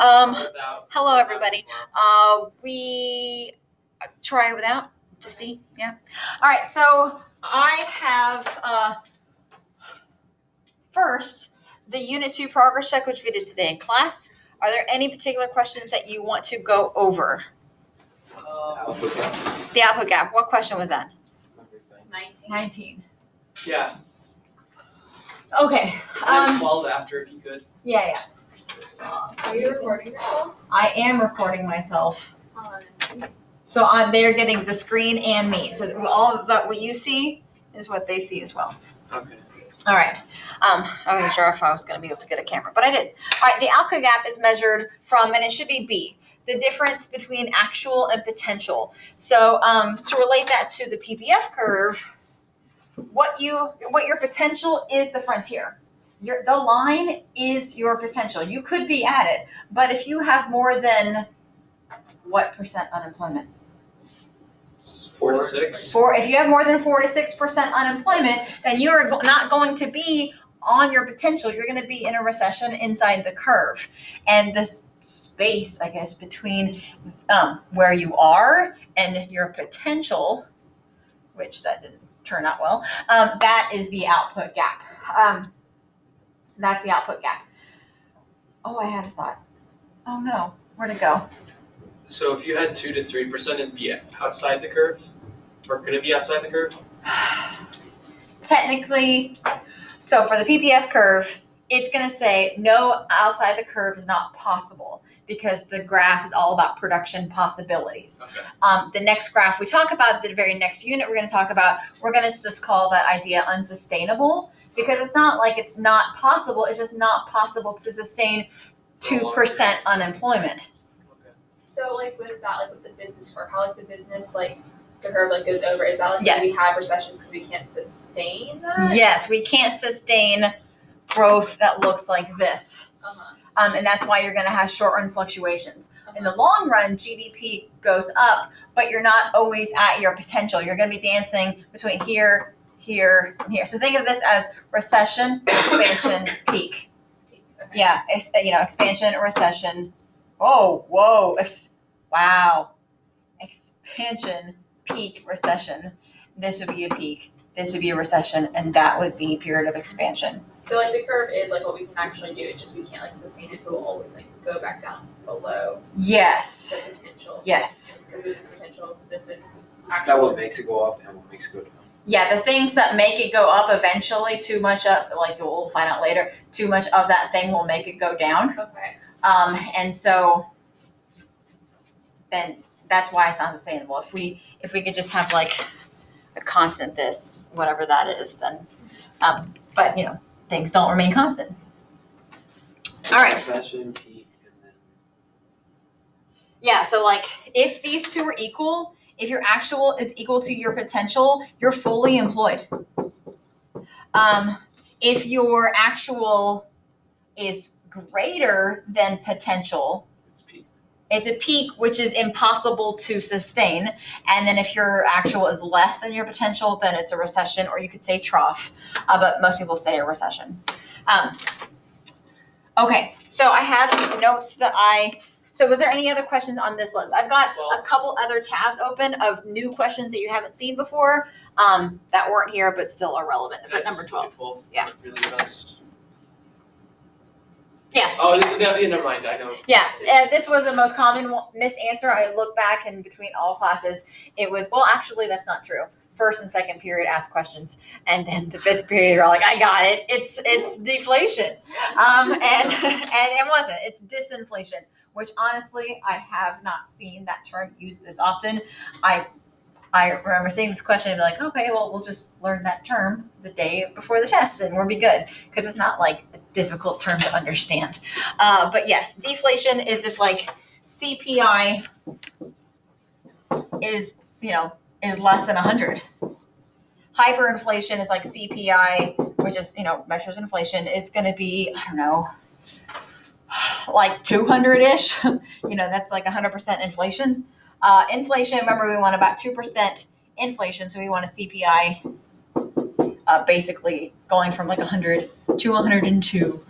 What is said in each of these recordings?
Hello everybody. We try without to see. Yeah. All right. So I have first the Unit 2 progress check, which we did today in class. Are there any particular questions that you want to go over? Output gap. The output gap. What question was that? 19. Yeah. Okay. 12 after, if you could. Yeah. Are you recording yourself? I am recording myself. So they're getting the screen and me. So all of that what you see is what they see as well. Okay. All right. I wasn't sure if I was going to be able to get a camera, but I did. All right. The output gap is measured from, and it should be B, the difference between actual and potential. So to relate that to the PPF curve, what your potential is the frontier. The line is your potential. You could be at it, but if you have more than what percent unemployment? 4 to 6. If you have more than 4 to 6% unemployment, then you are not going to be on your potential. You're going to be in a recession inside the curve, and this space, I guess, between where you are and your potential, which that didn't turn out well. That is the output gap. That's the output gap. Oh, I had a thought. Oh no, where'd it go? So if you had 2 to 3%, it'd be outside the curve? Or could it be outside the curve? Technically, so for the PPF curve, it's going to say no, outside the curve is not possible because the graph is all about production possibilities. Okay. The next graph we talk about, the very next unit we're going to just call that idea unsustainable, because it's not like it's not possible, it's just not possible to sustain 2% unemployment. Okay. So with that, with the business curve, how the business curve goes over, is that Yes. we have recessions because we can't sustain that? Yes, we can't sustain growth that looks like this. And that's why you're going to have short-run fluctuations. In the long run, GDP goes up, but you're not always at your potential. You're going to be dancing between here, here, and here. So think of this as recession, expansion, peak. Okay. Yeah, expansion, recession. Whoa, wow. Expansion, peak, recession. This would be a peak. This would be a recession, and that would be a period of expansion. So the curve is what we can actually do. It's just we can't sustain it, so we'll always go back down below Yes. the potential. Yes. Because this is potential. This is Is actual. that what makes it go up and what makes it go down? Yeah, the things that make it go up eventually, too much up, you'll find out later, too much of that thing will make it go down. Okay. And so then that's why it's not sustainable. If we could just have a constant this, whatever that is, then but things don't remain constant. All right. Recession, peak, and then Yeah, so if these two are equal, if your actual is equal to your potential, you're fully employed. If your actual is greater than potential, it's peak. it's a peak, which is impossible to sustain. And then if your actual is less than your potential, then it's a recession, or you could say trough, but most people say a recession. Okay, so I had notes so was there any other questions on this list? I've got a couple other tabs open of new questions that you haven't seen before that weren't here but still are relevant. But number 12. Yeah. Really best. Yeah. Oh, never mind. I know. Yeah, this was the most common missed answer. I look back and between all classes, it was, well, actually, that's not true. First and second period ask questions, and then the fifth period, you're like, I got it. It's deflation, and it wasn't. It's disinflation, which honestly, I have not seen that term used this often. I remember seeing this question and be like, okay, well, we'll just learn that term the day before the test and we'll be good, because it's not a difficult term to understand. But yes, deflation is if CPI is less than 100. Hyperinflation is CPI, which is, measures inflation, is going to be, I don't know, 200-ish. That's 100% inflation. Inflation, remember, we want about 2% inflation, so we want a CPI basically going from 100 to 102,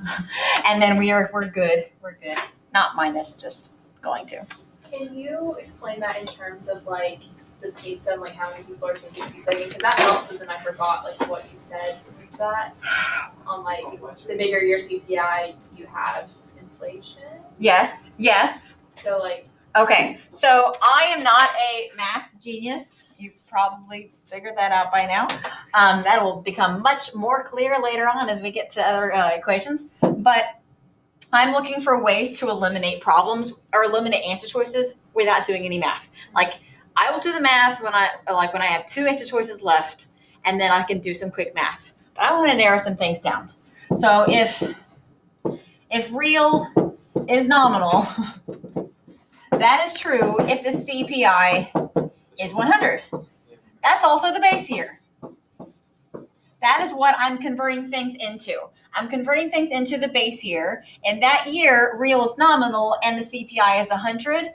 and then we're good. not minus, just going to. Can you explain that in terms of like the pizza and like how many people are taking pizza? Because that helped, but then I forgot like what you said with that. On like the bigger your CPI, you have inflation. Yes, yes. So like Okay, so I am not a math genius. You probably figured that out by now. That will become much more clear later on as we get to other equations. But I'm looking for ways to eliminate problems or eliminate answer choices without doing any math. Like I will do the math when I have 2 answer choices left, and then I can do some quick math. But I want to narrow some things down. So if real is nominal, that is true if the CPI is 100. That's also the base year. That is what I'm converting things into. I'm converting things into the base year, and that year, real is nominal, and the CPI is 100.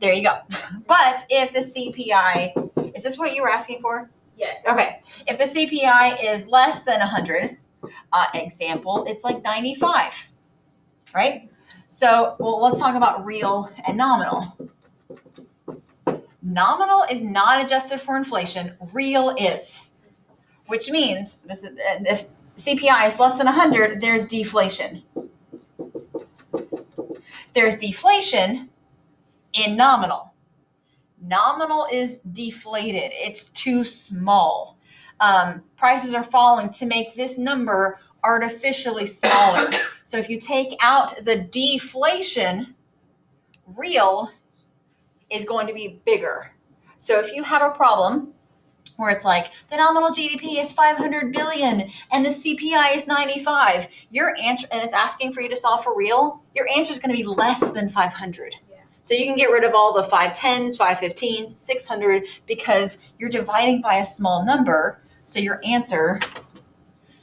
There you go. But if the CPI, is this what you were asking for? yes. Okay. If the CPI is less than 100, example, it's like 95, right? So, well, let's talk about real and nominal. Nominal is not adjusted for inflation. Real is, which means this is if CPI is less than 100, there's deflation. There's deflation in nominal. Nominal is deflated. It's too small. Prices are falling to make this number artificially smaller. So if you take out the deflation, real is going to be bigger. So if you have a problem where it's like the nominal GDP is 500 billion and the CPI is 95, your answer, and it's asking for you to solve for real, your answer is going to be less than 500. Yeah. So you can get rid of all the 510s, 515s, 600 because you're dividing by a small number, so your answer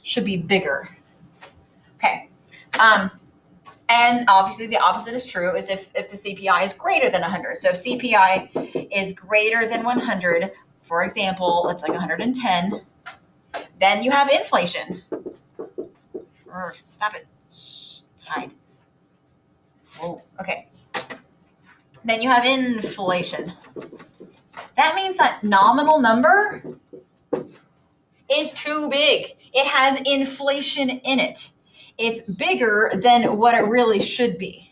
should be bigger. Okay. And obviously the opposite is true is if the CPI is greater than 100. So if CPI is greater than 100, for example, it's like 110, then you have inflation. Stop it. Hide. Whoa. Okay. Then you have inflation. That means that nominal number is too big. It has inflation in it. It's bigger than what it really should be.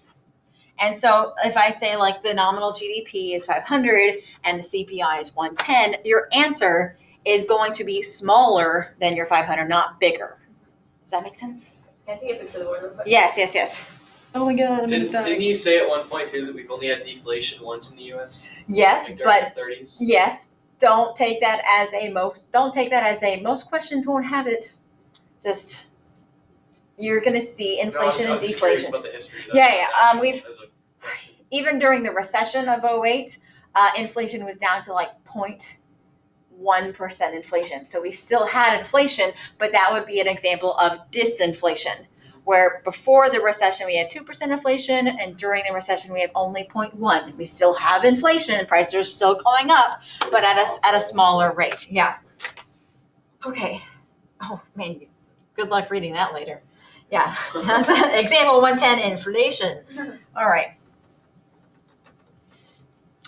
And so if I say like the nominal GDP is 500 and the CPI is 110, your answer is going to be smaller than your 500, not bigger. Does that make sense? Can I take a picture of the board real quick? Yes. Oh my God, Didn't you say at one point too that we've only had deflation once in the US? Yes, Like during but the 30s? yes, don't take that as most questions won't have it. Just you're going to see inflation I and was just curious deflation. about the history. We've even during the recession of 08, inflation was down to like 0.1% inflation. So we still had inflation, but that would be an example of disinflation, where before the recession we had 2% inflation, and during the recession we have only 0.1. We still have inflation, prices are still going up, but at a smaller rate. Yeah. Okay. Oh man, good luck reading that later. Yeah. That's example 110, inflation. All right.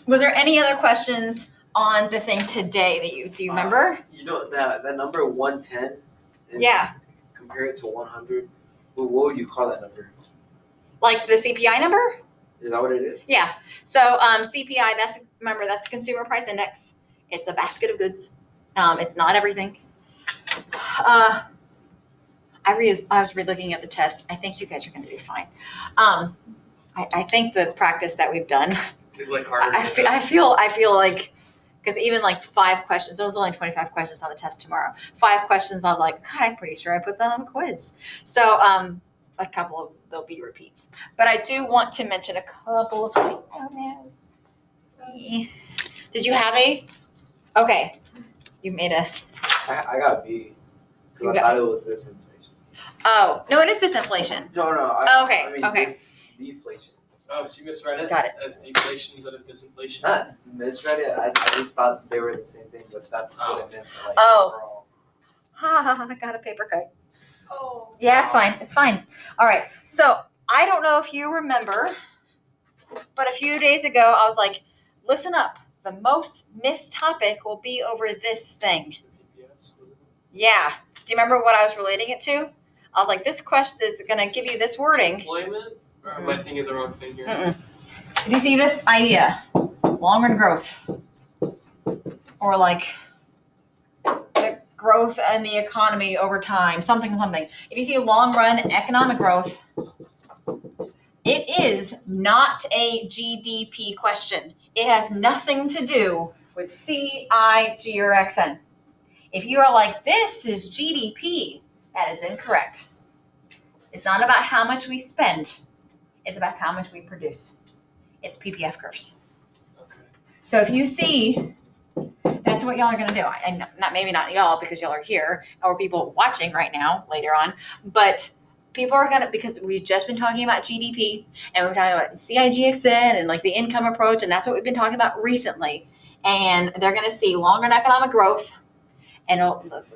Was there any other questions on the thing today that do you remember? You know that number 110. Yeah. Compare it to 100. What would you call that number? Like the CPI number? Is that what it is? Yeah. So CPI, that's a consumer price index. It's a basket of goods. It's not everything. I was re-looking at the test. I think you guys are going to do fine. I think the practice that we've done. It's like harder. I feel like, because even like 5 questions, there was only 25 questions on the test tomorrow. 5 questions, I was like, God, I'm pretty sure I put that on a quiz. So a couple of there'll be repeats, but I do want to mention a couple of things. Oh no. Did you have a? Okay, you made a. I got B. Because I thought it was this inflation. Oh no, it is disinflation. No. Okay, I mean, okay. This deflation. Oh, so you misread it? Got it. As deflation instead of disinflation? Not misread it. I just thought they were the same thing, but that's what I meant. Like, Oh. overall. Ha, I got a paper cut. Oh. Yeah, it's fine. It's fine. All right. So I don't know if you remember, but a few days ago, I was like, listen up. The most missed topic will be over this thing. PPFs. Yeah. Do you remember what I was relating it to? I was like, this question is going to give you this wording. Employment? Or am I thinking of the wrong thing here? Mm-mm. Do you see this idea? Long run growth. Or like the growth in the economy over time, something. If you see long run economic growth, it is not a GDP question. It has nothing to do with C, I, G, or XN. If you are like, this is GDP, that is incorrect. It's not about how much we spend. It's about how much we produce. It's PPF curves. Okay. So if you see, that's what y'all are going to do. And maybe not y'all because y'all are here or people watching right now later on, but people are going to, because we've just been talking about GDP and we're talking about CIGXN and like the income approach. And that's what we've been talking about recently. And they're going to see longer economic growth. And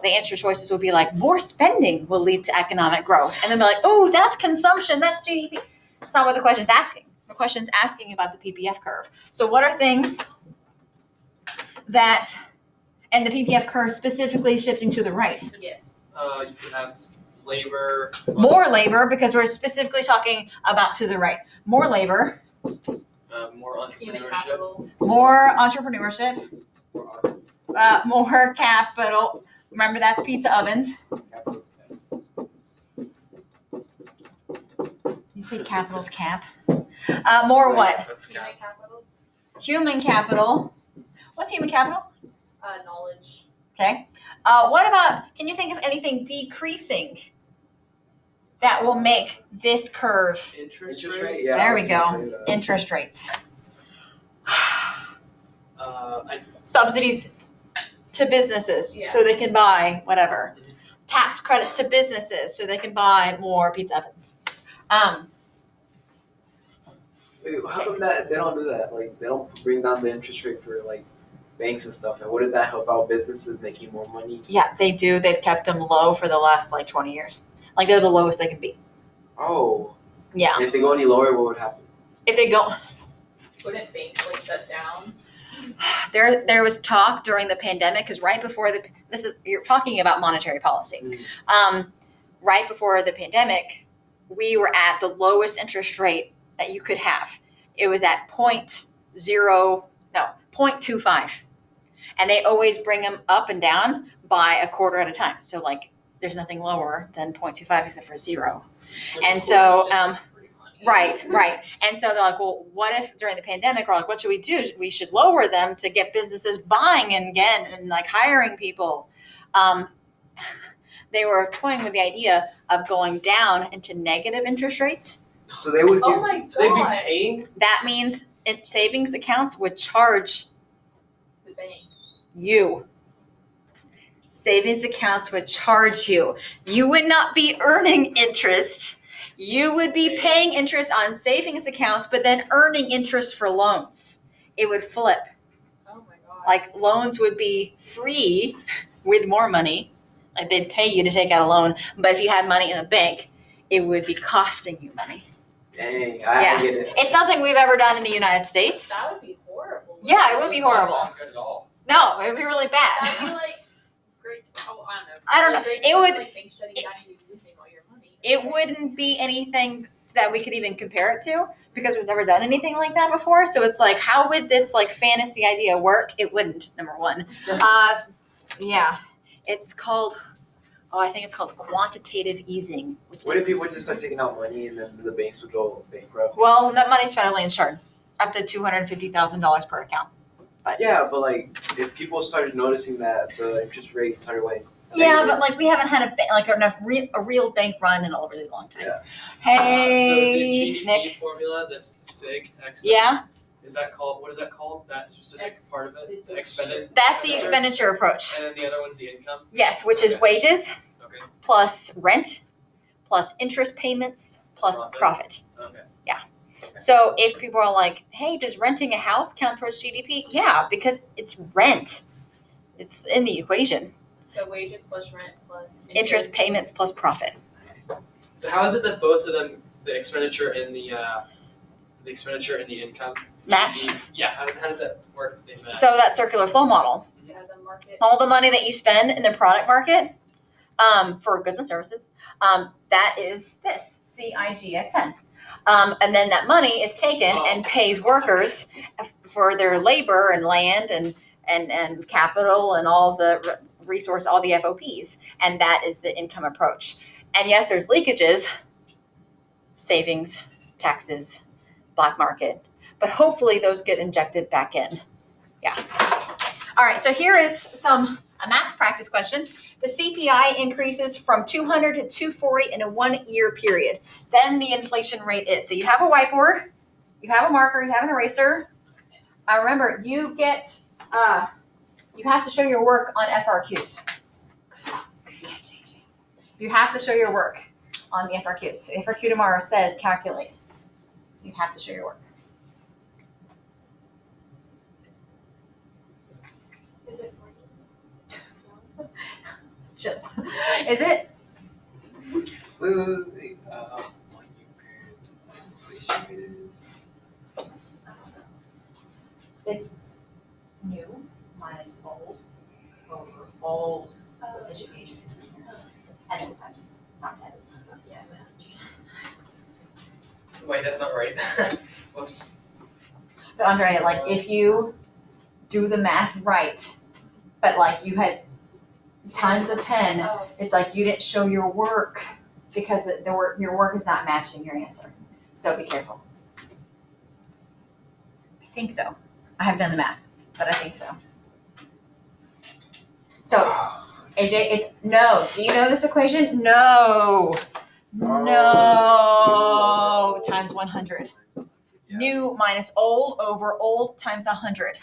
the answer choices will be like, more spending will lead to economic growth. And then they're like, oh, that's consumption, that's GDP. That's not what the question's asking. The question's asking about the PPF curve. So what are things that, and the PPF curve specifically shifting to the right? Yes. You could have labor. More labor, because we're specifically talking about to the right. More labor. More Human entrepreneurship. capital. More entrepreneurship. More artists. More capital. Remember, that's pizza ovens. Capital's cap. You say capital's cap. More what? That's Human cap. capital. Human capital. What's human capital? Knowledge. Okay. What about, can you think of anything decreasing that will make this curve? Interest Interest rates. rate, yeah. There I we was gonna go. say that. Interest rates. Subsidies to businesses so they can buy whatever. Tax credits to businesses so they can buy more pizza ovens. Wait, how come that they don't do that? Like they don't bring down the interest rate for like banks and stuff. And wouldn't that help out businesses making more money? Yeah, they do. They've kept them low for the last like 20 years. Like they're the lowest they can be. Oh. Yeah. And if they go any lower, what would happen? If they go, Wouldn't banks like shut down? there was talk during the pandemic, because right before you're talking about monetary policy. Right before the pandemic, we were at the lowest interest rate that you could have. It was at 0.25. And they always bring them up and down by a quarter at a time. So like there's nothing lower than 0.25 except for zero. And so, right. And so they're like, well, what if during the pandemic, we're like, what should we do? We should lower them to get businesses buying again and like hiring people. They were toying with the idea of going down into negative interest rates. So they would give. Oh my god. So they'd be paying. That means savings accounts would charge The banks. you. Savings accounts would charge you. You would not be earning interest. You would be paying interest on savings accounts, but then earning interest for loans. It would flip. Oh my god. Like loans would be free with more money. Like they'd pay you to take out a loan. But if you had money in a bank, it would be costing you money. Dang, Yeah. I get it. It's nothing we've ever done in the United States. That would be horrible. Yeah, it would be horrible. That's not good at all. No, it would be really bad. That'd be like great. Oh, I don't know. I don't know. Great It to, would- like banks shutting down and you losing all your money. It wouldn't be anything that we could even compare it to because we've never done anything like that before. So it's like, how would this like fantasy idea work? It wouldn't, number one. Yeah, it's called, I think it's called quantitative easing. What if people just start taking out money and then the banks would go bankrupt? Well, that money's federally insured, up to $250,000 per account. But Yeah, but like if people started noticing that the interest rate started like yeah, but like we haven't had a real bank run in a really long time. Yeah. So the Hey, GDP Nick. formula, this SIG, X. Yeah, Is that called? What is that called? That specific part of it. The expended. that's the expenditure approach. And then the other one's the income. Yes, which is Okay. wages Okay. plus rent plus interest payments plus profit. Okay. So if people are like, hey, does renting a house count towards GDP? Yeah, because it's rent. It's in the equation. So wages plus rent plus Interest payments plus profit. So how is it that both of them the expenditure and the income Match. Yeah, how does that work? They match. So that circular flow model, Yeah, the market. all the money that you spend in the product market, for goods and services, that is this CIGXN. And then that money is taken and pays workers for their labor and land and capital and all the resource, all the FOPs. And that is the income approach. And yes, there's leakages, savings, taxes, black market, but hopefully those get injected back in. Yeah. All right, so here is a math practice question. The CPI increases from 200 to 240 in a 1 year period. Then the inflation rate is. So you have a whiteboard, you have a marker, you have an eraser. Remember, you have to show your work on FRQs. You have to show your work on the FRQs. The FRQ tomorrow says calculate. So you have to show your work. Is it 40? Just, is it? Wait. 1 year period. Inflation rate is. It's new minus old over old education. And then times, not 10. Yeah. Wait, that's not right. Whoops. But Andre, like if you do the math right, but like you had times a 10, Oh, it's like you didn't show your work because your work is not matching your answer. So be careful. I think so. I haven't done the math, but I think so. So AJ, it's no. Do you know this equation? No. No. Times 100. Yeah. New minus old over old times 100.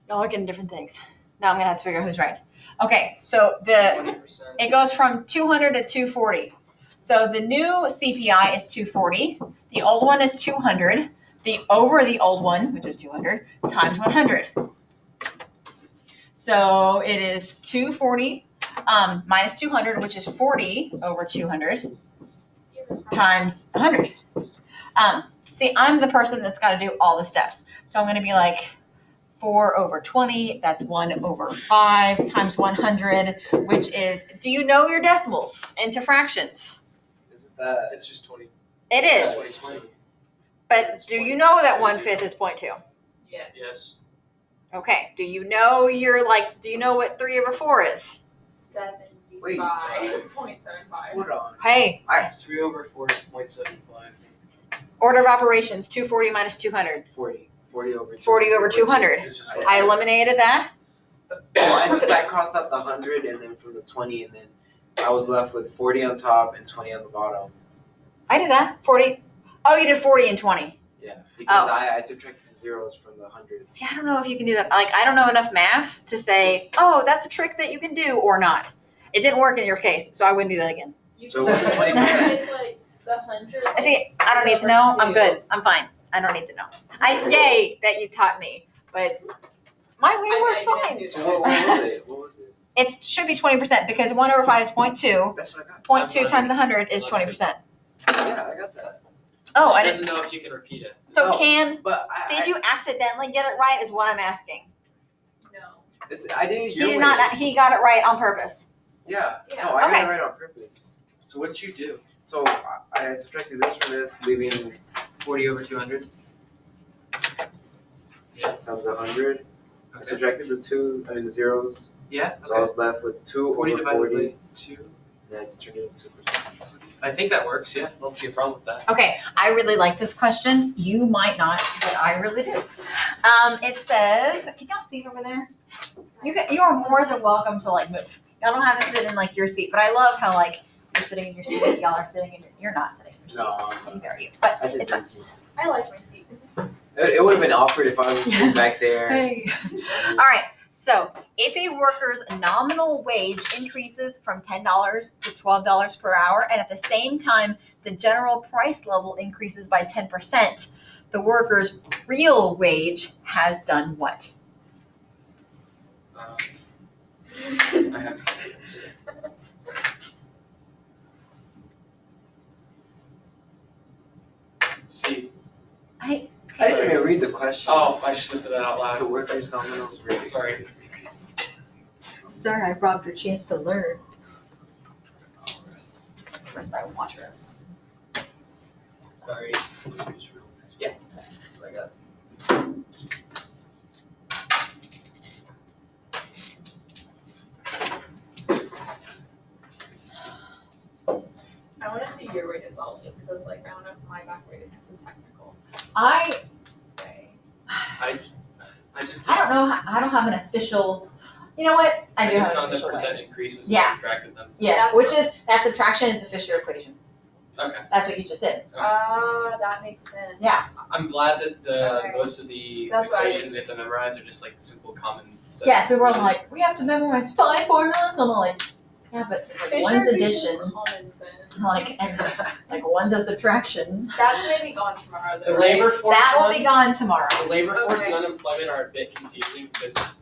Y'all are getting different things. Now I'm gonna have to figure out who's right. Okay, so 20%. it goes from 200 to 240. So the new CPI is 240. The old one is 200. The over the old one, which is 200, times 100. So it is 240 minus 200, which is 40 over 200 times 100. See, I'm the person that's got to do all the steps. So I'm going to be like 4 over 20, that's 1 over 5 times 100, which is, do you know your decimals into fractions? Isn't that? It's just 20. It is. 20. But do you know that 1/5 is 0.2? yes. Yes. Okay. Do you know what 3 over 4 is? 75.75. Hold on. Hey, 3 over 4 is 0.75. order of operations, 240 minus 200. 40 over 200. 40 over 200. It's just I eliminated that. I crossed out the 100 and then from the 20 and then I was left with 40 on top and 20 on the bottom. I did that. 40. Oh, you did 40 and 20. Yeah, because Oh. I subtracted the zeros from the 100. See, I don't know if you can do that. Like, I don't know enough math to say, oh, that's a trick that you can do or not. It didn't work in your case, so I wouldn't do that again. You So can what's the 20%? It's like the 100. I see. I don't need to know. I'm good. I'm fine. I don't need to know. Yay that you taught me, but my way works I fine. did too. So what was it? What was it? It should be 20% because 1 over 5 is 0.2. That's what I got. 0.2 times 100 is 20%. Yeah, I got that. Oh, She I didn't. doesn't know if you can repeat it. So No. can, But did you accidentally get it right is what I'm asking. No. I did it He your did way. not, he got it right on purpose. Yeah. Yeah. No, I got Okay. it right on purpose. So what did you do? So I subtracted this from this, leaving 40 over 200? times 100. I Okay. subtracted the zeros. Yeah? So I was left with 2 40 over divided 40. by 2. And I just turned it into 2%. I think that works, yeah. Don't see a problem with that. Okay, I really like this question. You might not, but I really do. It says, can y'all see over there? You are more than welcome to like move. Y'all don't have to sit in like your seat, but I love how like you're sitting in your seat, y'all are sitting in you're not sitting in your seat. No. Neither are you, but I just it's fine. I like my seat. It would have been awkward if I was sitting back there. Hey. All right. So if a worker's nominal wage increases from $10 to $12 per hour, and at the same time the general price level increases by 10%, the worker's real wage has done what? I have to answer. C. I I didn't even read the question. Oh, I should have said that out If the loud. workers' nominal rate. Sorry. sorry, I robbed your chance to learn. Where's my water? Sorry. Yeah. That's what I got. I wanna see your way to solve this, cause like I don't know if my back way is the technical I way. I just I don't know. I don't have an official. You know what? I do just have an found the official way. percent increases and Yeah. subtracted them. Yes, That's which is that subtraction is the Fisher equation. Okay. That's what you just did. That makes sense. Yeah. I'm glad that the Okay. most of the That's what I equations we have to memorize are just like simple common sense. Yeah, so we're all like, we have to memorize 5 formulas. And I'm like, yeah, but like, Fisher one's equation's addition, common sense. like and like one's a subtraction. That's gonna be gone tomorrow though, The right? labor force That will one, be gone tomorrow. the labor force Okay. and unemployment are a bit confusing because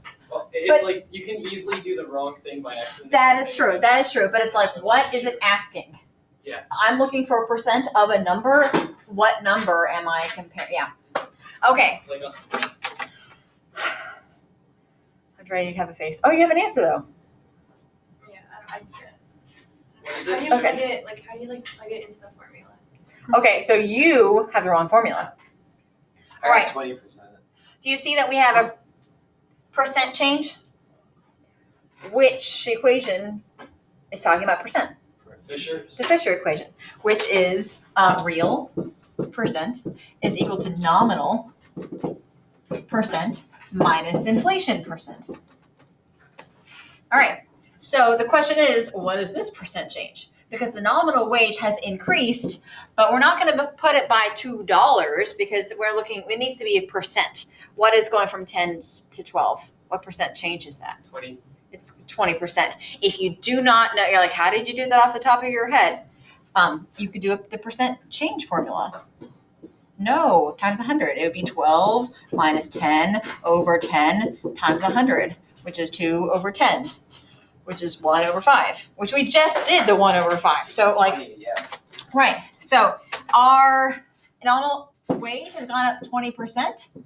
it's like you can easily do the wrong thing by accident. That is true. That is true. But it's like, what is it asking? Yeah. I'm looking for a percent of a number. What number am I comparing? Yeah. Okay. It's like Andre, you have a face. Oh, you have an answer though. Yeah, I guess. what is How it? do you Okay. plug it? Like, how do you plug it into the formula? Okay, so you have the wrong formula. I Right. got 20%. Do you see that we have a percent change? Which equation is talking about percent? Fisher. The Fisher equation, which is real percent is equal to nominal percent minus inflation percent. All right, so the question is, what is this percent change? Because the nominal wage has increased, but we're not going to put it by $2 because we're looking, it needs to be a percent. What is going from 10 to 12? What percent change is that? 20. It's 20%. If you do not know, you're like, how did you do that off the top of your head? You could do the percent change formula. No, times 100. It would be 12 minus 10 over 10 times 100, which is 2 over 10, which is 1 over 5, which we just did the 1 over 5. So It's like, 20, yeah. right. So our nominal wage has gone up 20%,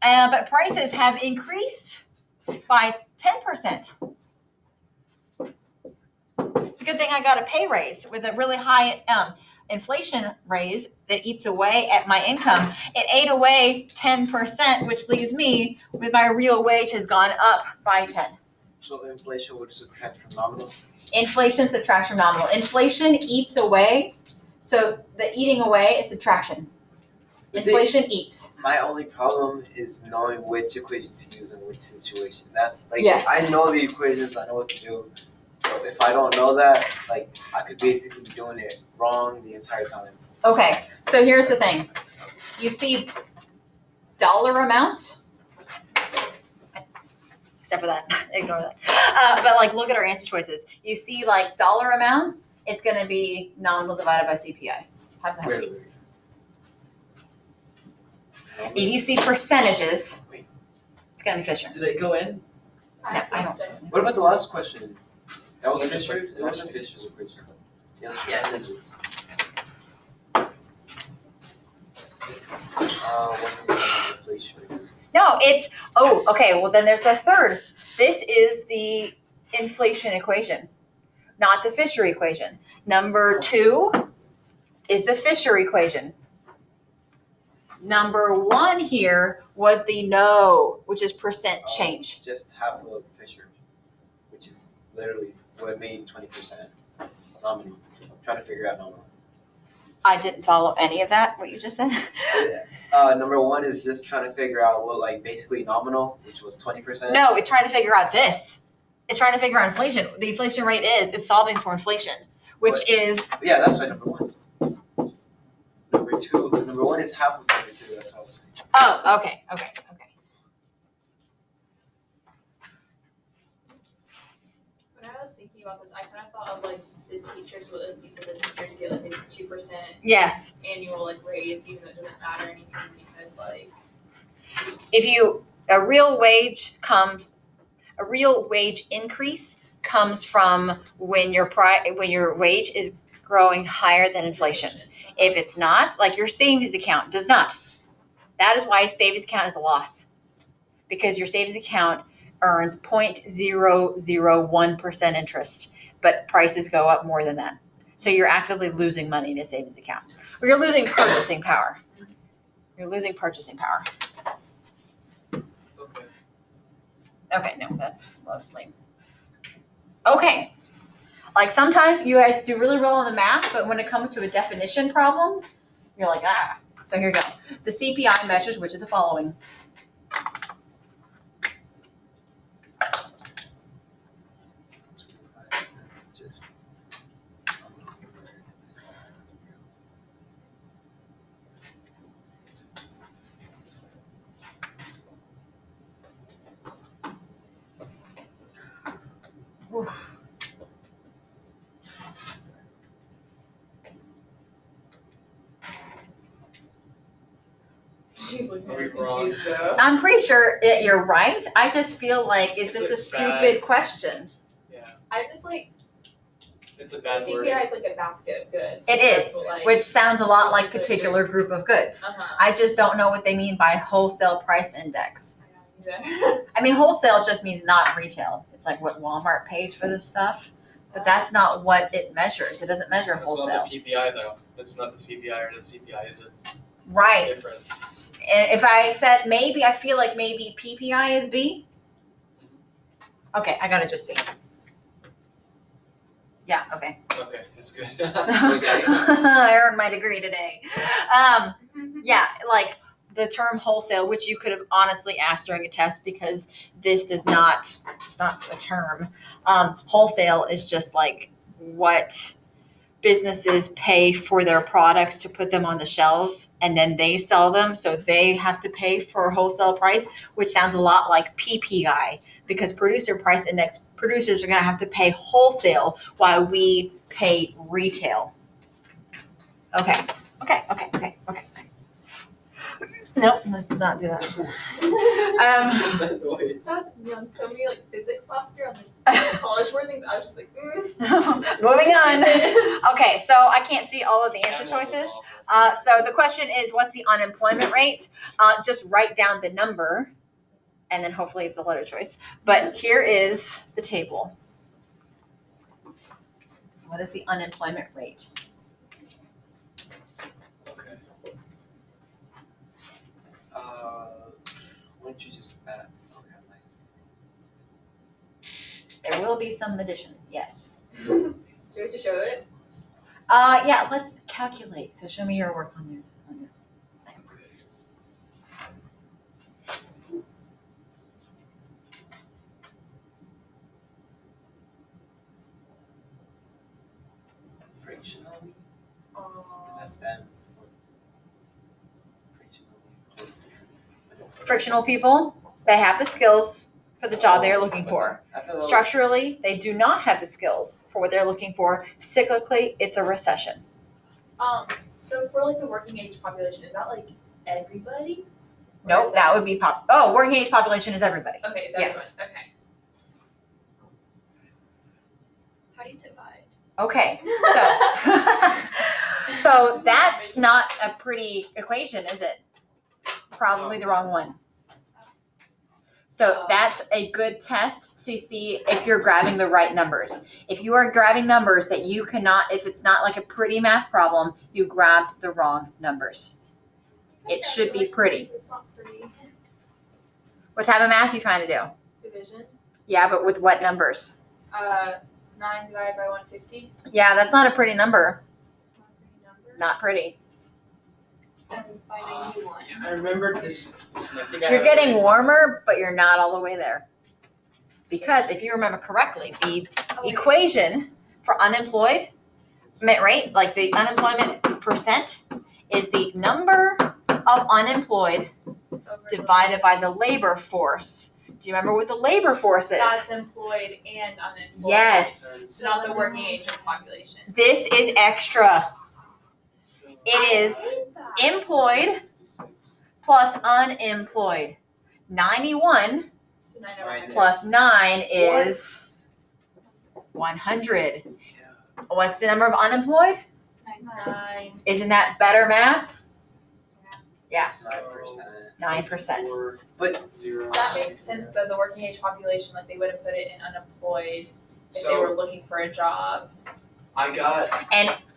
but prices have increased by 10%. It's a good thing I got a pay raise with a really high inflation raise that eats away at my income. It ate away 10%, which leaves me with my real wage has gone up by 10. So the inflation would subtract from nominal? Inflation subtracts from nominal. Inflation eats away, so the eating away is subtraction. Inflation eats. My only problem is knowing which equation to use in which situation. That's like, Yes. I know the equations, I know what to do. So if I don't know that, like, I could basically be doing it wrong the entire time. Okay, so here's the thing. You see dollar amounts, except for that, ignore that. But like, look at our answer choices. You see like dollar amounts, it's gonna be nominal divided by CPI times 100. Wait. If you see percentages, it's gonna be Fisher. Did it go in? I No, think I don't. so. What about the last question? That was So Fisher? just like- That wasn't Fisher's equation. It was Yes. percentages. What inflation rate? No, it's, okay, well then there's the third. This is the inflation equation, not the Fisher equation. Number 2 is the Fisher equation. Number 1 here was the no, which is percent change. Just half of Fisher, which is literally what made 20% nominal. I'm trying to figure out nominal. I didn't follow any of that, what you just said. Number 1 is just trying to figure out what, like, basically nominal, which was 20%. No, it's trying to figure out this. It's trying to figure out inflation. The inflation rate is, it's solving for inflation, which is, Yeah, that's why number 1. Number 2, number 1 is half of number 2. That's what I was saying. oh, okay. When I was thinking about this, I kind of thought of like the teachers, what like you said, the teachers get like a 2% Yes. annual like raise, even though it doesn't matter anything because like A real wage increase comes from when your wage is growing higher than inflation. If it's not, like your savings account does not. That is why a savings account is a loss, because your savings account earns 0.001% interest, but prices go up more than that. So you're actively losing money in a savings account, or you're losing purchasing power. You're losing purchasing power. Okay. Okay, no, that's lovely. Okay. Like sometimes you guys do really well on the math, but when it comes to a definition problem, you're like, ah. So here we go. The CPI measures which of the following? It's just Oof. She's looking Are at we us wrong? confused though. I'm pretty sure you're right. I just feel like, is this a It's a stupid question? Yeah. I just like It's a the bad word. CPI is like a basket of goods. It is, Like, which sounds a lot like particular group of goods. uh-huh. I just don't know what they mean by wholesale price index. I don't either. I mean, wholesale just means not retail. It's like what Walmart pays for this stuff, but that's not what it measures. It doesn't measure It's wholesale. not the PPI though. It's not the PPI or the CPI, is it? Right. Different. And if I said maybe, I feel like maybe PPI is B. Okay, I gotta just see. Yeah, okay. Okay, it's good. I earned my degree today. Yeah, like the term wholesale, which you could have honestly asked during a test because this does not, it's not a term. Wholesale is just like what businesses pay for their products to put them on the shelves and then they sell them. So they have to pay for wholesale price, which sounds a lot like PPI because producer price index producers are going to have to pay wholesale while we pay retail. Okay. Nope, let's not do that. What's that noise? That's me on so many like physics last year on like college board things. I was just like, Moving on. Okay, so I can't see all of the answer That one was choices. awful. So the question is, what's the unemployment rate? Just write down the number, and then hopefully it's a letter choice. But here is the table. What is the unemployment rate? Okay. why don't you just okay, nice. There will be some addition, yes. do we have to show it? Yeah, let's calculate. So show me your work on your thing. Frictionally? Does that stand? Frictionally. Frictional people, they have the skills for the job they're looking for. I thought that was- Structurally, they do not have the skills for what they're looking for. Cyclically, it's a recession. So for like the working age population, is that like everybody? Or Nope, is that would be working age population is everybody. Okay, is Yes. everyone? Okay. How do you divide? Okay, so that's not a pretty equation, is it? Probably the wrong one. So that's a good test to see if you're grabbing the right numbers. If you are grabbing numbers that you cannot, if it's not like a pretty math problem, you grabbed the wrong numbers. It should be pretty. It's not pretty. What type of math are you trying to do? Division. Yeah, but with what numbers? 9 divided by 150. Yeah, that's not a pretty number. Not a pretty number. Not pretty. And by 91. I remember this. I think I You're have getting it. warmer, but you're not all the way there. Because if you remember correctly, the equation for unemployed rate, like the unemployment percent, is the number of unemployed Over divided by the labor force. Do you remember what the labor force is? That's employed and unemployed. Yes. So not the working age of population. This is extra. So- It is I hate that. employed 66. plus unemployed. 91 So 9 over 100. plus 9 is 100. What's the number of unemployed? 9. Isn't that better math? Yeah, 9%. 9%. But 0. That makes sense though, the working age population, like they would have put it in unemployed if they So were looking for a job. I got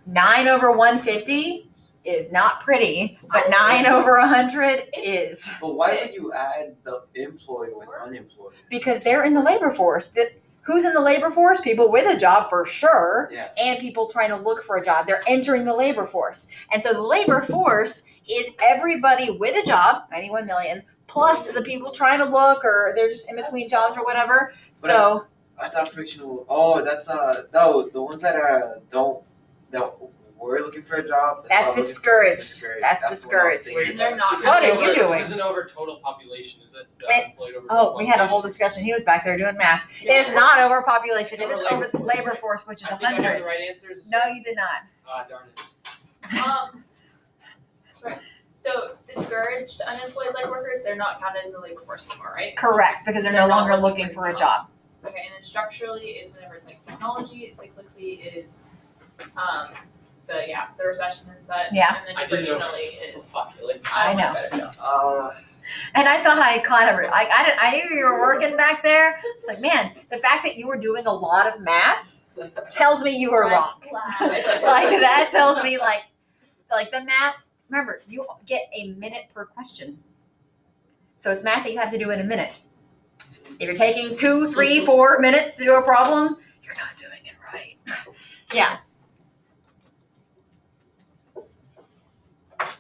9 over 150 is not pretty, but 9 over 100 is. But why would you add the employed with unemployed? Because they're in the labor force. Who's in the labor force? People with a job for sure, Yeah. and people trying to look for a job. They're entering the labor force. And so the labor force is everybody with a job, 91 million, plus the people trying to look or they're just in between jobs or whatever. So I thought frictional. Oh, that's no, the ones that were looking for a job. That's looking for- discouraged. That's what I was discouraged. thinking. They're not- What are you doing? This isn't over total population, is it? Unemployed over Oh, total we had a whole population? discussion. He was back there doing math. It is not overpopulation. It's It is over over labor force, labor right? force, which is I think I have 100. the right answers. No, you did not. Ah, darn it. Right. So discouraged unemployed like workers, they're not counted in the labor force anymore, right? Correct, because they're no longer looking for a job. Okay, and then structurally is whenever it's like technology, cyclically is the recession and such. Yeah. And then I didn't know originally it was is population. I know. Uh, And I thought I caught every. I knew you were working back there. It's like, man, the fact that you were doing a lot of math tells me you were wrong. Like that tells me like the math. Remember, you get a minute per question, so it's math that you have to do in a minute. If you're taking 2, 3, 4 minutes to do a problem, you're not doing it right. Yeah.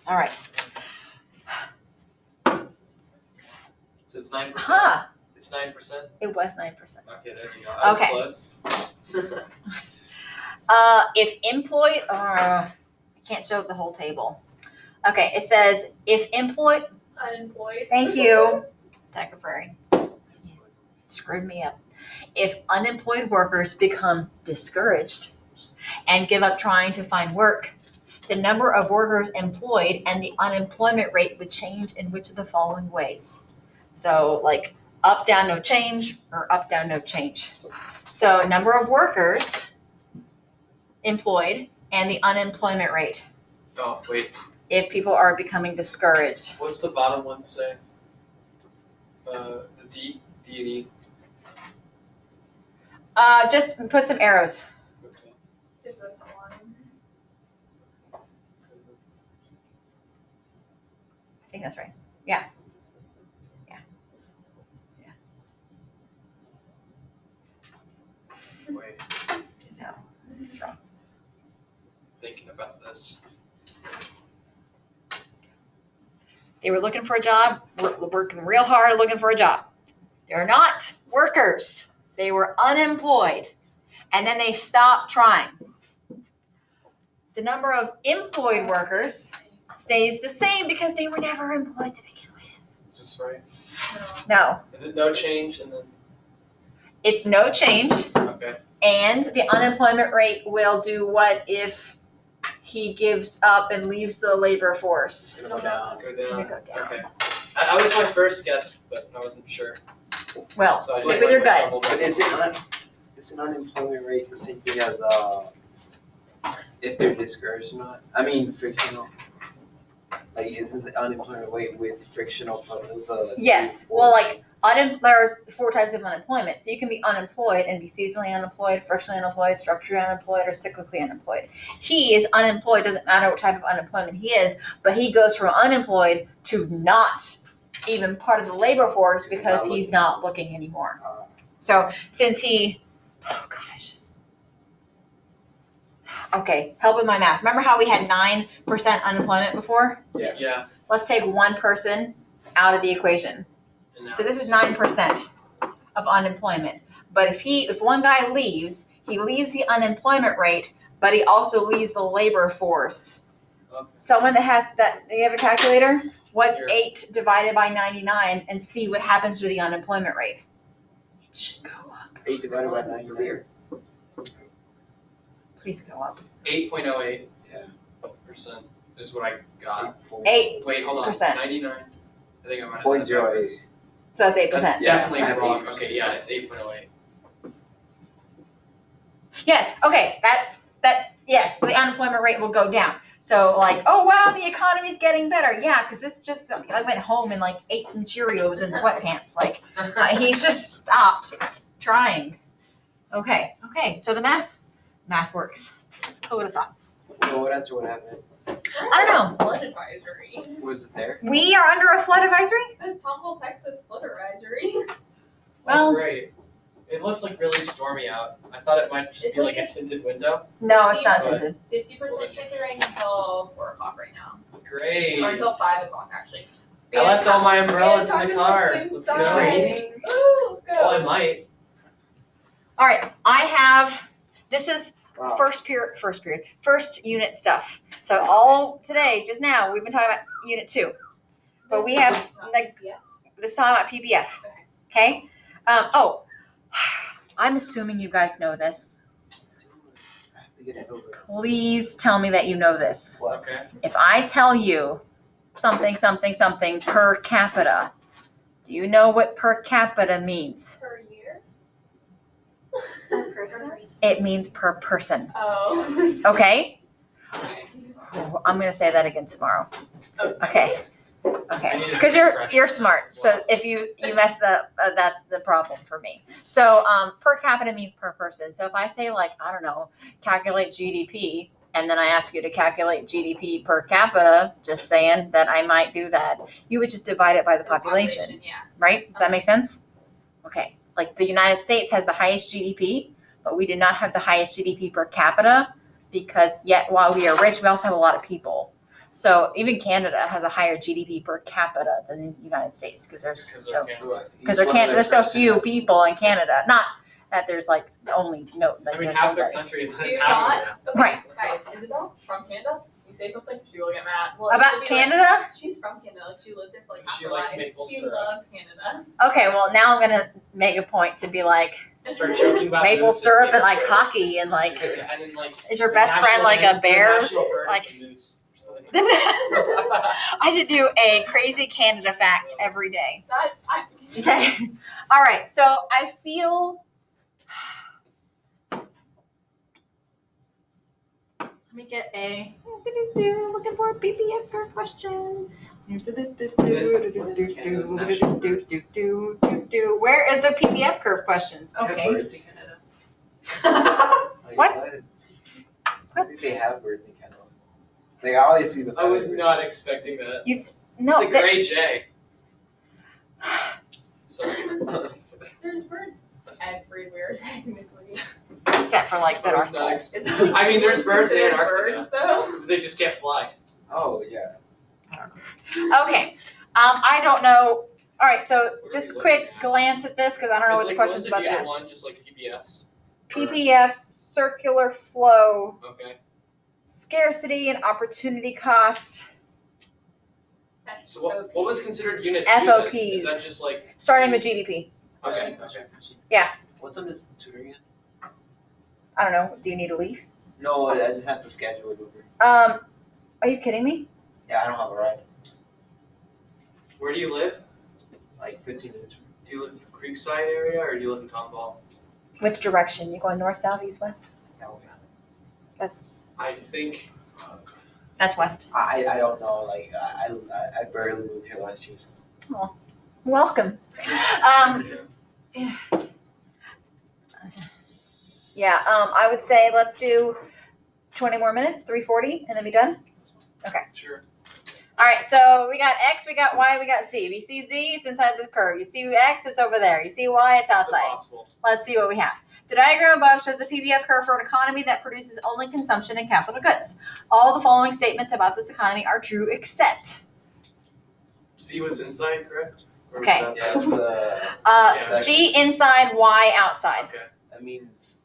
All right. So it's 9%. Huh. It's 9%. It was 9%. Okay, there you go. I was Okay. close. If employed, I can't show the whole table. Okay, it says if employed. unemployed. Thank you, Tiger Prairie. Screwed me up. If unemployed workers become discouraged and give up trying to find work, the number of workers employed and the unemployment rate would change in which of the following ways? So, like up, down, no change, or up, down, no change. So, number of workers employed and the unemployment rate Oh, wait. if people are becoming discouraged. What's the bottom one say? The D and E. Just put some arrows. Okay. Is this one? I think that's right. Yeah. Wait, No, it's wrong. thinking about this. They were looking for a job, working real hard looking for a job. They're not workers. They were unemployed. And then they stopped trying. The number of employed workers stays the same because they were never employed to begin with. Is this right? No, Is it no change and then it's no change. okay? And the unemployment rate will do what if he gives up and leaves the labor force? It'll go down. Go It's down. gonna go down. Okay. That was my first guess, but I wasn't sure. Well, So I stick did with your like my gut. double But check. is an unemployment rate the same thing as if they're discouraged or not? I mean frictional. Like isn't the unemployment rate with frictional problems? Yes. Well, like there's 4 types of unemployment. So you can be unemployed and be seasonally unemployed, frictionally unemployed, structurally unemployed, or cyclically unemployed. He is unemployed. Doesn't matter what type of unemployment he is, but he goes from unemployed to not even part of the labor force because he's not looking anymore. So since oh gosh. Okay, help with my math. Remember how we had 9% unemployment before? Yeah. Let's take one person out of the equation. And now So this is it's- 9% of unemployment. But if one guy leaves, he leaves the unemployment rate, but he also leaves the labor force. Okay. Someone that has that, do you have a calculator? What's Here. 8 divided by 99 and see what happens to the unemployment rate? It should go up. 8 divided by 99. Please go up. 8.08% is what I got. 8. Wait, hold on. Percent. 99. I think I might have Point that zero backwards. eight. So that's 8%. That's Yeah, definitely I have wrong. 8%. Okay, yeah, it's 8.08. Yes. Okay. That yes, the unemployment rate will go down. So like, oh wow, the economy's getting better. Yeah, because this just, I went home and like ate some Cheerios and sweatpants. Like he's just stopped trying. Okay, so the math works. Who would have thought? Well, what answer would happen? I don't know. Flood advisory. Was it there? We are under a flood advisory? It says Tomball, Texas flood advisory. Well- Oh, great. It looks like really stormy out. I thought it might just It's be like like a tinted window. No, it's not But- tinted. 50% chance of rain until 4 o'clock right now. Great. Or until 5 o'clock actually. I left all my umbrellas in the car. Just Let's like It's go. raining? Ooh, let's go. Well, it might. All right, I have, this is Wow. first unit stuff. So all today, just now, we've been talking about unit 2. But we have, like, Yeah. this time about PPF. Okay? I'm assuming you guys know this. I have to get it over. Please tell me that you know this. What? Okay. If I tell you something per capita, do you know what per capita means? Per year? Per person? It means per person. Oh. Okay? Okay. Oh, I'm going to say that again tomorrow. Okay. I need a Because refresher you're as smart. So well. if you mess that up, that's the problem for me. So per capita means per person. So if I say like, I don't know, calculate GDP, and then I ask you to calculate GDP per capita, just saying that I might do that, you would just divide it by the population, Yeah. right? Does that make sense? Okay. Like the United States has the highest GDP, but we do not have the highest GDP per capita because yet while we are rich, we also have a lot of people. So even Canada has a higher GDP per capita than the United States because there's there's so few people in Canada. Not that there's like only no. Like, I mean, there's half their nobody. country is Do you uninhabited. not? Okay, Right. Guys, Isabel from Canada. You say something, she will get mad. Well, About she'll be Canada? Like, she's from Canada. Like she lived there for like half She her like life. maple She syrup. loves Canada. Okay, well now I'm gonna make a point to be like Start joking about maple moose syrup and maple like syrup. hockey and like. And then, like, Is your the best friend national like a the bear? national bird is Like- the moose. or something. I should do a crazy Canada fact every day. I Okay. All right. So I feel. Let me get a. Looking for a PPF curve question. Where is the PPF curve questions? Okay. Birds in Canada? Like, What? I think they have birds in Canada. Like I always see the. I was feathers. not expecting that. No. It's the gray jay. Sorry. There's birds everywhere technically. Except for like I the was North not Pole. expecting. I mean, there's birds in Considered Antarctica. birds though. They just can't fly. Oh yeah. Okay. I don't know. All right. So What just are you quick looking at? glance at this because I don't know Is, what the like, question's was about to unit ask. one just like PPFs? PPF's circular flow, Okay. scarcity and opportunity cost, So what was considered unit two then? FOPs. Is that just like starting with GDP. okay? Yeah. What time is tutor again? I don't know. Do you need to leave? No, I just have to schedule it over. Are you kidding me? Yeah, I don't have a ride. Where do you live? Like 15 minutes. Do you live in the Creekside area or do you live in Tomball? Which direction? You going north, south, east, west? That would be. I think That's west. I don't know. Like I barely moved here last year. So. Welcome. Yeah. I would say let's do 20 more minutes, 3:40, and then be done. Sure. All right, so we got X, we got Y, we got Z. If you see Z, it's inside the curve. You see X, it's over there. You see Y, it's It's outside. impossible. Let's see what we have. The diagram above shows the PPF curve for an economy that produces only consumption and capital goods. All the following statements about this economy are true except. C was inside, correct? Or was Okay. that Yeah, outside? that's C inside, Y outside. Okay. that means.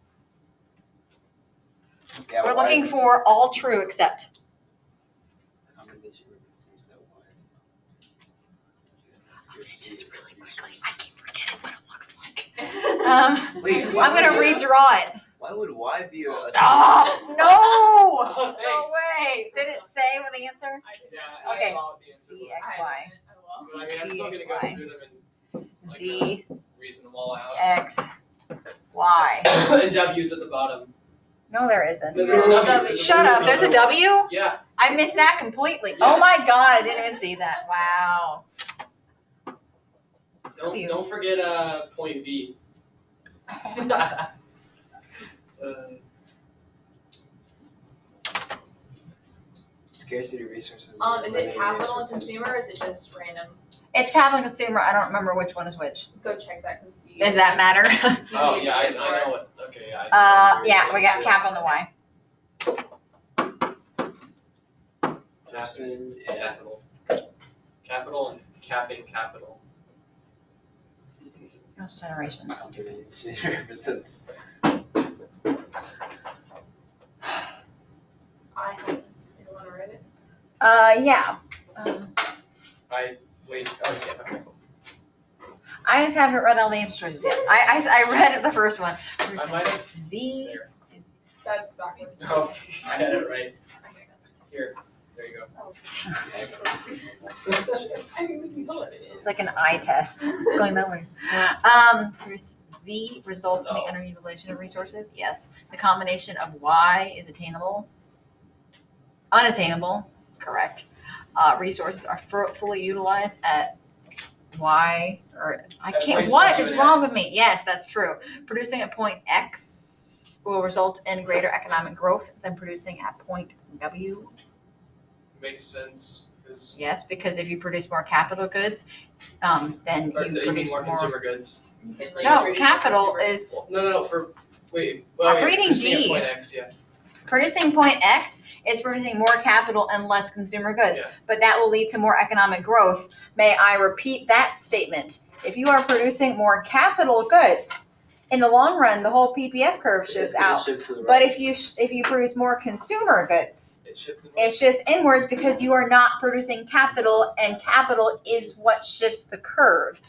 Yeah, We're why looking is it- for all true except. Combination represents that why is it- Just really quickly, I keep forgetting what it looks like. Wait, I'm what's gonna the- redraw it. Why would Y be a? Stop! No! Oh, No thanks. way! Did it say what the answer? Yeah, Okay. I saw what the answer C, was. X, Y. But I mean, I'm still gonna go XY. through them and like, Z, reason them all out. X, Y. And W's at the bottom. No, there isn't. No, there's a W. Shut up. There's a W? Yeah. I missed that completely. Yeah. Oh my god, I didn't even see that. Wow. Don't forget point B. Scarcity resources. Is it limited capital and resources. consumer, or is it just random? It's capital and consumer. I don't remember which one is which. Go check that because Does that matter? Oh yeah, I know what. Okay, yeah. I see Yeah, we got it. cap on the Y. Capping capital. Capital and capping capital. House generations. Stupid. It represents. Do you want to write it? Yeah. Wait. Okay. I just haven't read all the answer choices yet. I read the first one. I might have. Z. There. That's backwards. Oh, I had it right. Here. There you go. I mean, we know what it is. It's like an eye test. It's going that way. There's Z results in the underutilization of resources. Yes. The combination of Y is attainable. Unattainable. Correct. Resources are fully utilized at Y, or I can't. points What W is and wrong X. with me? Yes, that's true. Producing at point X will result in greater economic growth than producing at point W. Makes sense. Yes, because if you produce more capital goods, then Or you you mean produce more more. consumer goods? You can, like, No, reduce capital the consumer. is No. I'm reading producing D. at point X, yeah. producing point X is producing more capital and less consumer goods, Yeah. but that will lead to more economic growth. May I repeat that statement? If you are producing more capital goods, in the long run, the whole PPF curve shifts out. But if you produce more consumer goods, It shifts it shifts inwards because you are not producing capital, and capital is what shifts the curve,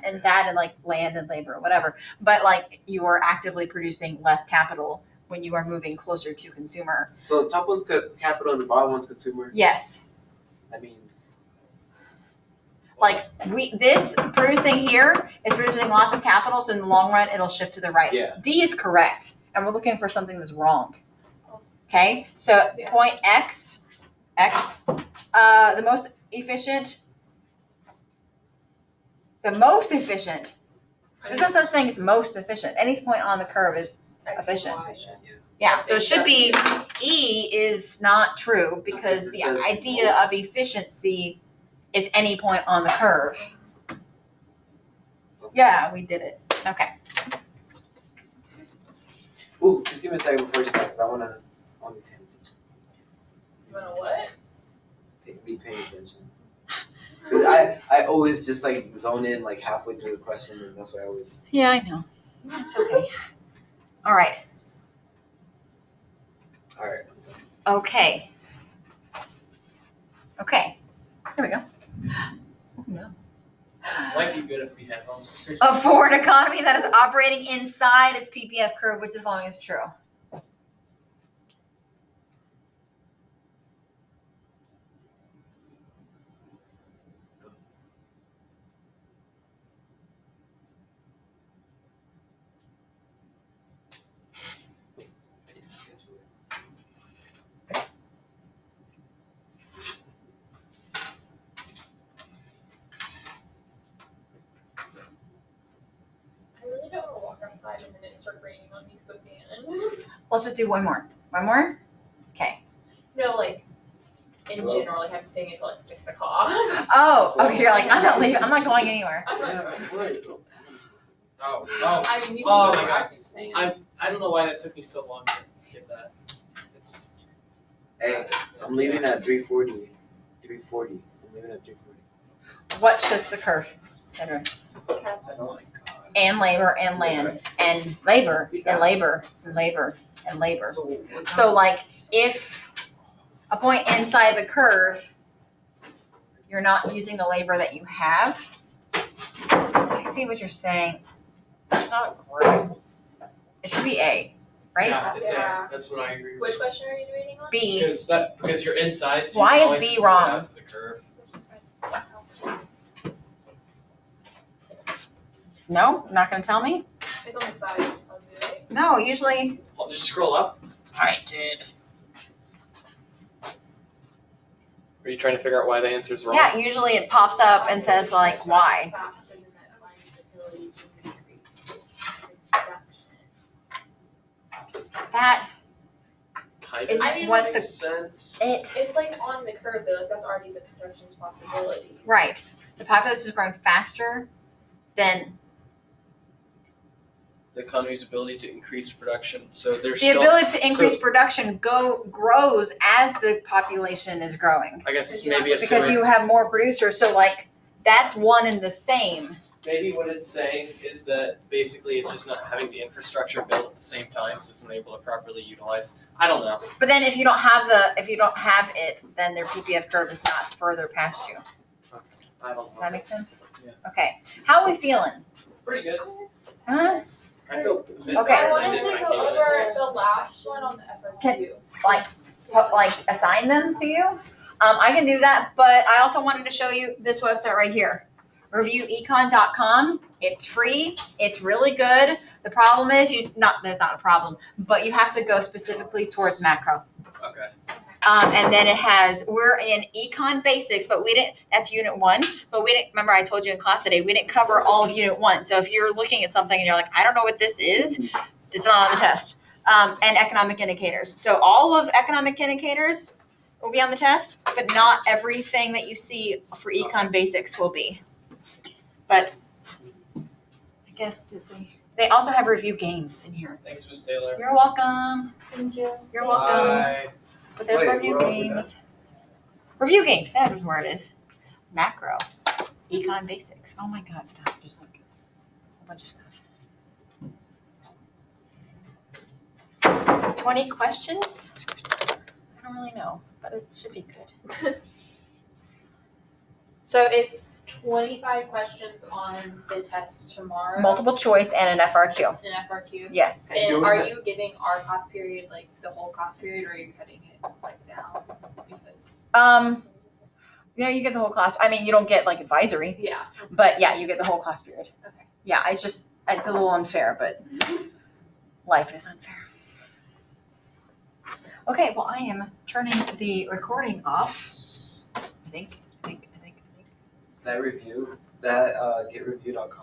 and that and like land and labor or whatever. But like you are actively producing less capital when you are moving closer to consumer. So the top one's capital and the bottom one's consumer. Yes, That means. like this producing here is producing lots of capital, so in the long run it'll shift to the right. Yeah. D is correct, and we're looking for something that's wrong. Okay, so Yeah. point X, the most efficient. There's no such thing as most efficient. Any point on the curve is X and efficient. Y. yeah. So it should be E is not true because the Because it says idea most. of efficiency is any point on the curve. Yeah, we did it. Okay. Ooh, just give me a second before you start, because I wanna be paying attention. You wanna what? Be paying attention. Because I always just like zone in like halfway through the question, and that's why I always. Yeah, I know. It's okay. All right. All right. Okay. Okay. Here we go. Oh, no. Might be good if we had homes. A forward economy that is operating inside its PPF curve, which the following is true. I really don't wanna walk outside and then it start raining on me because of Dan. Let's just do one more. One more? Okay. No, like, in Hello? general, like, I'm staying until like 6 o'clock. Oh, okay. You're like, I'm not leaving. I'm not going anywhere. I'm not Yeah, going. right. Oh. I mean, you Oh can my go God. keep saying. I don't know why that took me so long to get that. It's Hey, I'm leaving at 3:40. 3:40. I'm leaving at 3:40. What shifts the curve, Sandra? Oh my god. And labor and land and labor and labor and labor and labor. So like if a point inside the curve, you're not using the labor that you have. I see what you're saying. It's not great. It should be A, right? Yeah, it's Yeah. A. That's what I agree with. Which question are you debating on? B. Because you're inside, so Why you is can always B just move it wrong? out to the curve. No, you're not gonna tell me? It's on the side, it's supposed to be, right? No, usually I'll just scroll up. I did. Are you trying to figure out why the answer's wrong? Yeah, usually it pops up and says like why. Faster than that client's ability to increase production. That Kind is of I mean, what makes the sense. It's like on the curve though, like that's already the production's possibility. right. The population is growing faster than The economy's ability to increase production. So there's the still, ability to increase production grows as the population is growing. I guess it's maybe a Because similar, you have more producers, so like that's one and the same. maybe what it's saying is that basically it's just not having the infrastructure built at the same time, so it's unable to properly utilize. I don't know. But then if you don't have it, then their PPF curve is not further past you. I don't know. Does that make sense? Yeah. Okay. How are we feeling? Pretty good. Huh? I feel a bit Okay. better I than wanted I to did go when I gave it over a test. the last one on the FRQ. Like assign them to you? I can do that, but I also wanted to show you this website right here. ReviewEcon.com. It's free. It's really good. The problem is there's not a problem, but you have to go specifically towards macro. Okay. And then it has, we're in Econ Basics, but that's Unit 1, but we didn't, remember I told you in class today, we didn't cover all of Unit 1. So if you're looking at something and you're like, I don't know what this is, it's not on the test. And economic indicators. So all of economic indicators will be on the test, but not everything that you see for Econ Basics will be. But I guess they also have review games in here. Thanks, Ms. Taylor. You're welcome. Thank you. You're welcome. Bye. But there's Wait, review we're all with games. Review games, that is where it is. Macro. Econ Basics. Oh my god, stop. There's like a bunch of stuff. 20 questions? I don't really know, but it should be good. So it's 25 questions on the test tomorrow. Multiple choice and an FRQ. An FRQ. Yes. And are you giving our class period like the whole class period, or are you cutting it like down? Because Yeah, you get the whole class. I mean, you don't get like advisory, yeah. but yeah, you get the whole class period. Okay. Yeah, it's a little unfair, but life is unfair. Okay, well, I am turning the recording off. I think. That review, that getreviewed.com